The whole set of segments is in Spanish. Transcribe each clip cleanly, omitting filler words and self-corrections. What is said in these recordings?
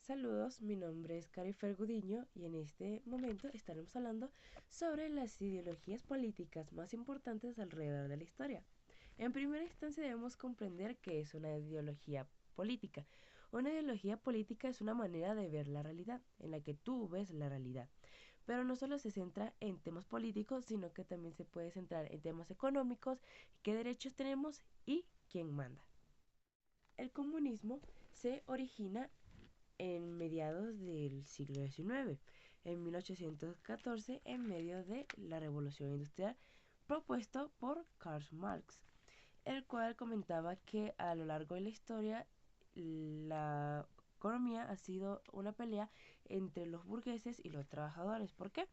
Saludos, mi nombre es Carifer Gudiño y en este momento estaremos hablando sobre las ideologías políticas más importantes alrededor de la historia. En primera instancia debemos comprender qué es una ideología política. Una ideología política es una manera de ver la realidad, en la que tú ves la realidad. Pero no solo se centra en temas políticos, sino que también se puede centrar en temas económicos, qué derechos tenemos y quién manda. El comunismo se origina en mediados del siglo XIX, en 1814, en medio de la Revolución Industrial propuesto por Karl Marx, el cual comentaba que a lo largo de la historia la economía ha sido una pelea entre los burgueses y los trabajadores. ¿Por qué?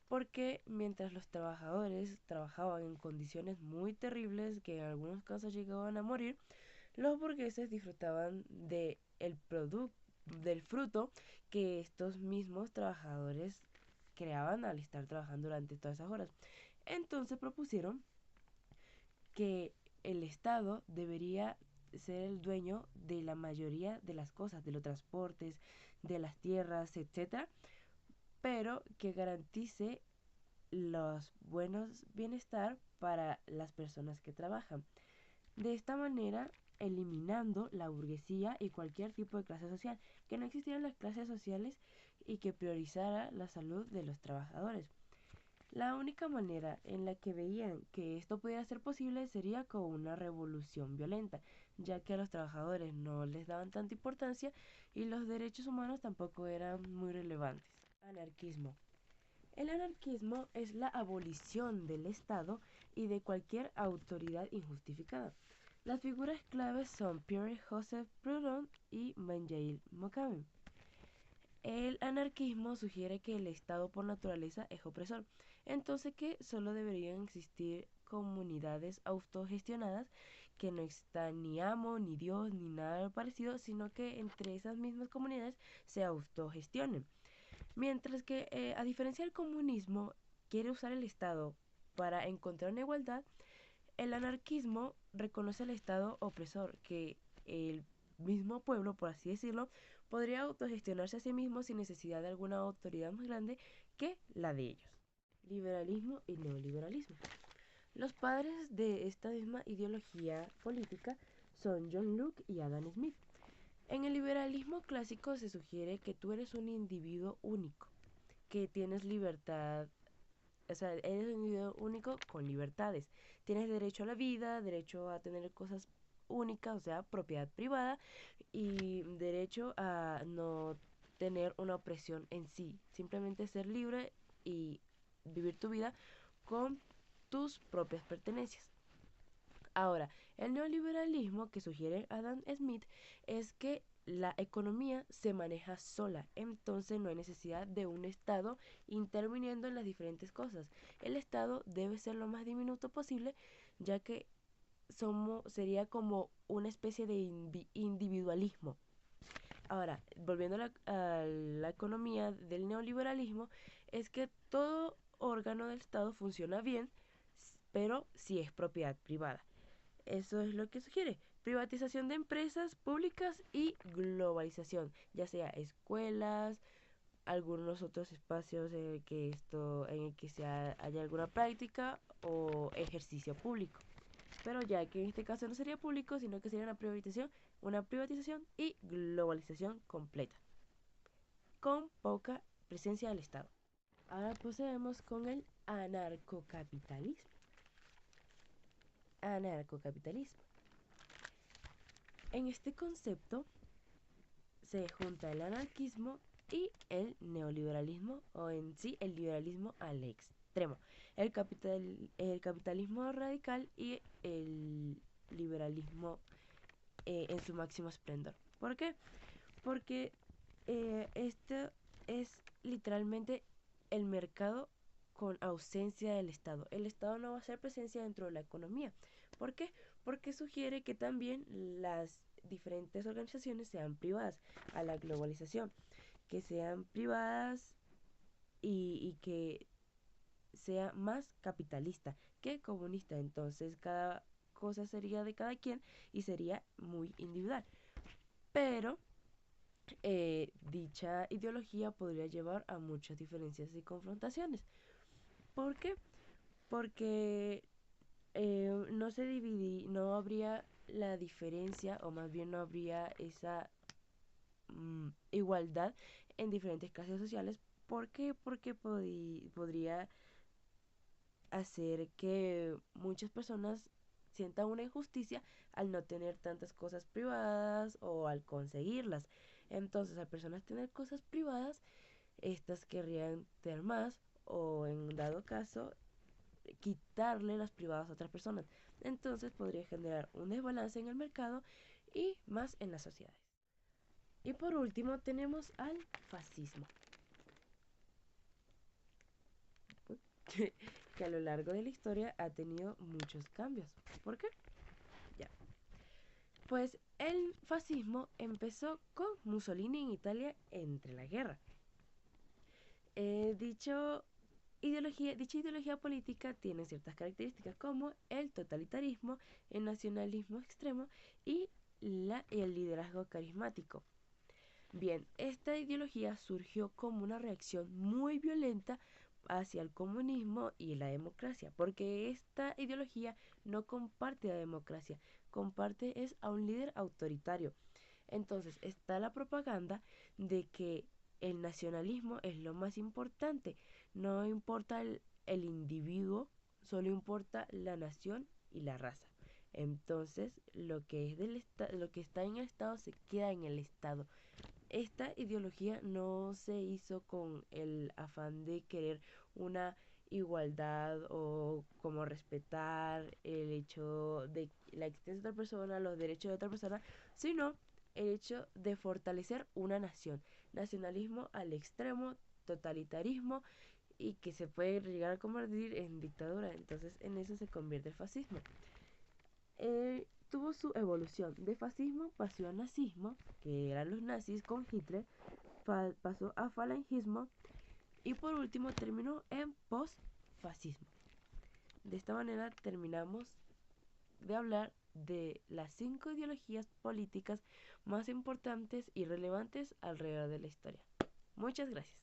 Porque mientras los trabajadores trabajaban en condiciones muy terribles que en algunos casos llegaban a morir, los burgueses disfrutaban del fruto que estos mismos trabajadores creaban al estar trabajando durante todas esas horas. Entonces propusieron que el Estado debería ser el dueño de la mayoría de las cosas, de los transportes, de las tierras, etcétera, pero que garantice los buenos bienestar para las personas que trabajan. De esta manera, eliminando la burguesía y cualquier tipo de clase social, que no existieran las clases sociales y que priorizara la salud de los trabajadores. La única manera en la que veían que esto pudiera ser posible sería con una revolución violenta, ya que a los trabajadores no les daban tanta importancia y los derechos humanos tampoco eran muy relevantes. Anarquismo. El anarquismo es la abolición del Estado y de cualquier autoridad injustificada. Las figuras claves son Pierre-Joseph Proudhon y Mikhail Mokhamen. El anarquismo sugiere que el Estado por naturaleza es opresor, entonces que solo deberían existir comunidades autogestionadas que no están ni amo, ni Dios, ni nada parecido, sino que entre esas mismas comunidades se autogestionen. Mientras que, a diferencia del comunismo, quiere usar el Estado para encontrar una igualdad, el anarquismo reconoce al Estado opresor, que el mismo pueblo, por así decirlo, podría autogestionarse a sí mismo sin necesidad de alguna autoridad más grande que la de ellos. Liberalismo y neoliberalismo. Los padres de esta misma ideología política son John Locke y Adam Smith. En el liberalismo clásico se sugiere que tú eres un individuo único, que tienes libertad, o sea, eres un individuo único con libertades. Tienes derecho a la vida, derecho a tener cosas únicas, o sea, propiedad privada y derecho a no tener una opresión en sí. Simplemente ser libre y vivir tu vida con tus propias pertenencias. Ahora, el neoliberalismo que sugiere Adam Smith es que la economía se maneja sola, entonces no hay necesidad de un Estado interviniendo en las diferentes cosas. El Estado debe ser lo más diminuto posible, ya que sería como una especie de individualismo. Ahora, volviendo a la economía del neoliberalismo, es que todo órgano del Estado funciona bien, pero si es propiedad privada. Eso es lo que sugiere. Privatización de empresas públicas y globalización, ya sea escuelas, algunos otros espacios en el que haya alguna práctica o ejercicio público. Pero ya que en este caso no sería público, sino que sería una privatización y globalización completa, con poca presencia del Estado. Ahora procedemos con el anarcocapitalismo. Anarcocapitalismo. En este concepto se junta el anarquismo y el neoliberalismo, o en sí el liberalismo al extremo. El capitalismo radical y el liberalismo en su máximo esplendor. ¿Por qué? Porque esto es literalmente el mercado con ausencia del Estado. El Estado no va a hacer presencia dentro de la economía. ¿Por qué? Porque sugiere que también las diferentes organizaciones sean privadas a la globalización, que sean privadas y que sea más capitalista que comunista. Entonces cada cosa sería de cada quien y sería muy individual. Pero que dicha ideología podría llevar a muchas diferencias y confrontaciones. ¿Por qué? Porque no habría la diferencia, o más bien no habría esa igualdad en diferentes clases sociales. ¿Por qué? Porque podría hacer que muchas personas sientan una injusticia al no tener tantas cosas privadas o al conseguirlas. Entonces, al personas tener cosas privadas, estas querrían tener más o en dado caso quitarle las privadas a otras personas. Entonces podría generar un desbalance en el mercado y más en las sociedades. Y por último tenemos al fascismo, que a lo largo de la historia ha tenido muchos cambios. ¿Por qué? Ya. Pues el fascismo empezó con Mussolini en Italia entre la guerra. Dicha ideología política tiene ciertas características como el totalitarismo, el nacionalismo extremo y el liderazgo carismático. Bien, esta ideología surgió como una reacción muy violenta hacia el comunismo y la democracia, porque esta ideología no comparte la democracia, comparte es a un líder autoritario. Entonces está la propaganda de que el nacionalismo es lo más importante, no importa el individuo, solo importa la nación y la raza. Entonces, lo que está en el Estado se queda en el Estado. Esta ideología no se hizo con el afán de querer una igualdad o como respetar el hecho de la existencia de otra persona, los derechos de otra persona, sino el hecho de fortalecer una nación. Nacionalismo al extremo, totalitarismo y que se puede llegar a convertir en dictadura. Entonces en eso se convierte el fascismo. Tuvo su evolución. De fascismo pasó a nazismo, que eran los nazis con Hitler, pasó a falangismo y por último terminó en postfascismo. De esta manera terminamos de hablar de las 5 ideologías políticas más importantes y relevantes alrededor de la historia. Muchas gracias.